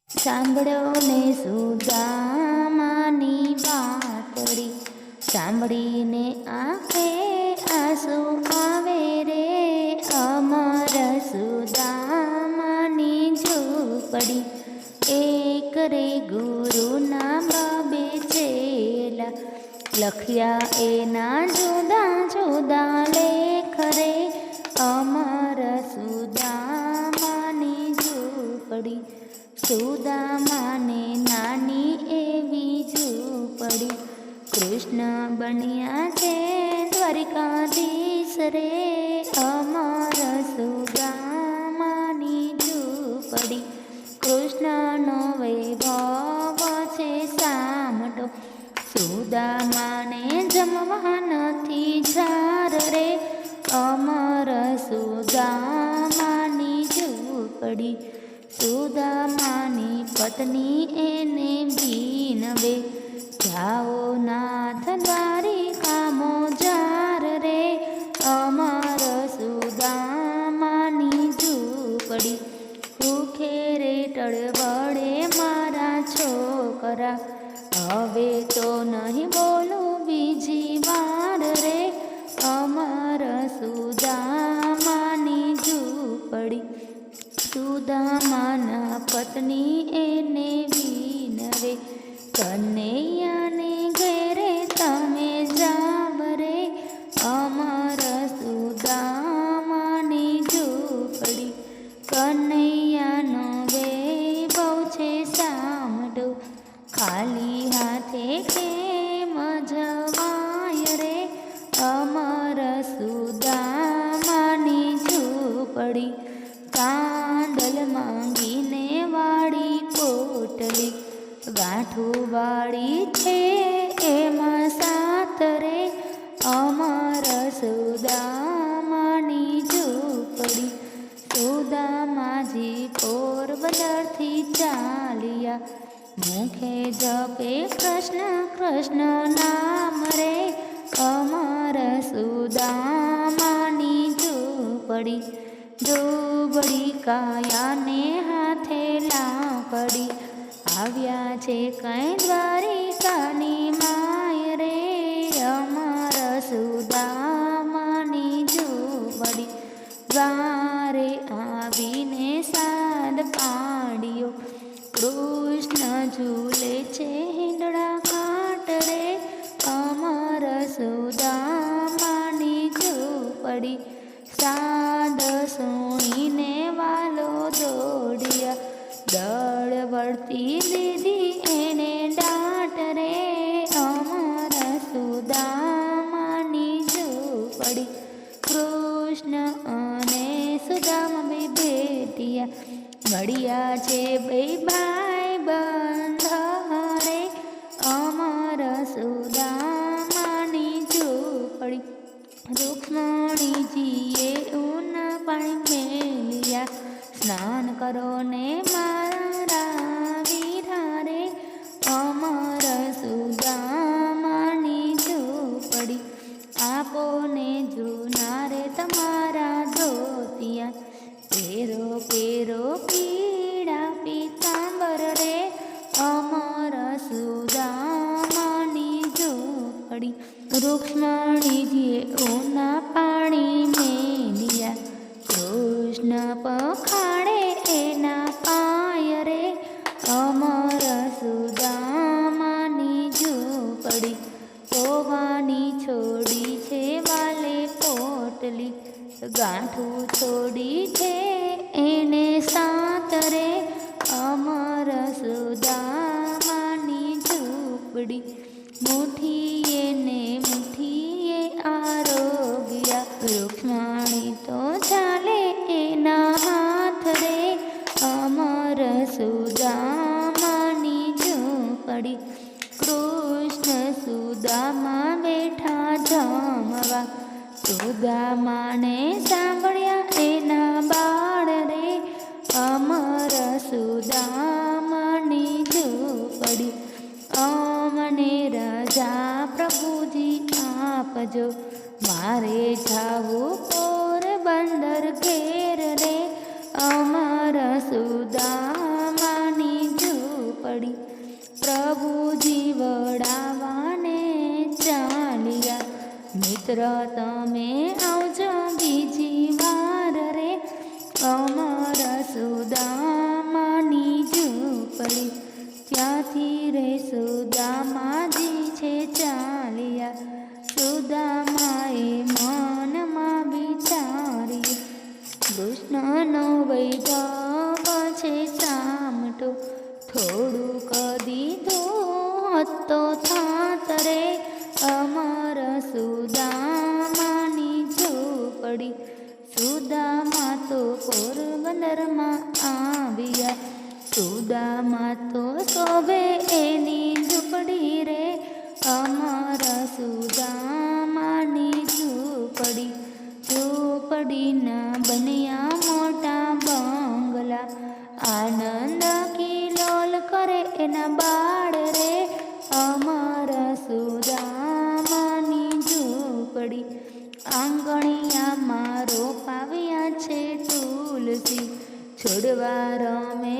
સાંભળો ને સુદામાની વાતડી, સાંભળીને આંખે આંસુ આવે રે. અમર સુદામાની ઝૂંપડી, એક રે ગુરુના બબે ચેલા, લખ્યા એના જુદા જુદા લેખ રે. અમર સુદામાની ઝૂંપડી, સુદામાને નાની એવી ઝૂંપડી, કૃષ્ણ બન્યા છે દ્વારિકાધીશ રે. અમર સુદામાની ઝૂંપડી, કૃષ્ણનો વૈભવ છે સામટો, સુદામાને જમવા નથી જાર રે. અમર સુદામાની ઝૂંપડી, સુદામાની પત્ની એને બીનવે, જાઓ નાથ દ્વારિકામો જાર રે. અમર સુદામાની ઝૂંપડી, ભૂખે રે ટળવળે મારા છોકરા, હવે તો નહીં બોલું બીજી વાર રે. અમર સુદામાની ઝૂંપડી, સુદામાના પત્ની એને વિનવે, કનૈયાને ઘેરે તમે જાવ રે. અમર સુદામાની ઝૂંપડી, કનૈયાનો વૈભવ છે સામટો, ખાલી હાથે કેમ જવાય રે. અમર સુદામાની ઝૂંપડી, કાંદલ માંગીને વાળી પોટલી, ગાંઠું વાળી છે એમાં સાત રે. અમર સુદામાની ઝૂંપડી, સુદામાજી પોરબંદરથી ચાલ્યા, મુખે જપે કૃષ્ણ કૃષ્ણ નામ રે. અમર સુદામાની ઝૂંપડી, દુબળી કાયાને હાથે લાકડી, આવ્યા છે કઈ દ્વારિકાની માય રે. અમર સુદામાની ઝૂંપડી, દ્વારે આવીને સાદ પાડ્યો, કૃષ્ણ ઝૂલે છે હિંડળા ખાટ રે. અમર સુદામાની ઝૂંપડી, સાદ સુણીને વાલો દોડ્યા, દળ વળતી દીધી એને ડાંટ રે. અમર સુદામાની ઝૂંપડી, કૃષ્ણ અને સુદામા બે ભેટ્યા, મળ્યા છે બે ભાઈ બંધ રે. અમર સુદામાની ઝૂંપડી, રૂક્ષ્મણીજીએ ઊના પાણી મેલ્યા, સ્નાન કરો ને મારા વીરા રે. અમર સુદામાની ઝૂંપડી, આપો ને જુનારે તમારા ધોતિયા, પેરો પેરો પીળા પીતાંબર રે. અમર સુદામાની ઝૂંપડી, રૂક્ષ્મણીજીએ ઊના પાણી મેલ્યા, કૃષ્ણ પખાડે એના પાય રે. અમર સુદામાની ઝૂંપડી, પોવાની છોડી છે વાલે પોટલી, ગાંઠું છોડી છે એને સાત રે. અમર સુદામાની ઝૂંપડી, મુઠ્ઠીએ ને મુઠ્ઠીએ આરોગ્યા, રૂક્ષ્મણી તો ચાલે એના હાથ રે. અમર સુદામાની ઝૂંપડી, કૃષ્ણ સુદામા બેઠા જમવા, સુદામાને સાંભળ્યા એના બાળ રે. અમર સુદામાની ઝૂંપડી, અમને રજા પ્રભુજી આપજો. મારે જાવું પોરબંદર ઘેર રે, અમારા સુદામાની ઝૂંપડી. પ્રભુજી વડાવાને ચાલ્યા, મિત્ર તમે આવજો બીજી વાર રે, અમારા સુદામાની ઝૂંપડી. ત્યાંથી રે સુદામાજી છે ચાલ્યા, સુદામાએ મનમાં વિચાર્યું, કૃષ્ણનો વૈભવ છે સામટો, થોડુંક દીધું તો થાત રે, અમારા સુદામાની ઝૂંપડી. સુદામા તો પોરબંદરમાં આવ્યા, સુદામા તો શોભે એની ઝૂંપડી રે, અમારા સુદામાની ઝૂંપડી. ઝૂંપડીના બન્યા મોટા બંગલા, આનંદ કિલોલ કરે એના બાળ રે, અમારા સુદામાની ઝૂંપડી. આંગણિયામાં રોપાવ્યા છે તુલસી, છોડવા રમે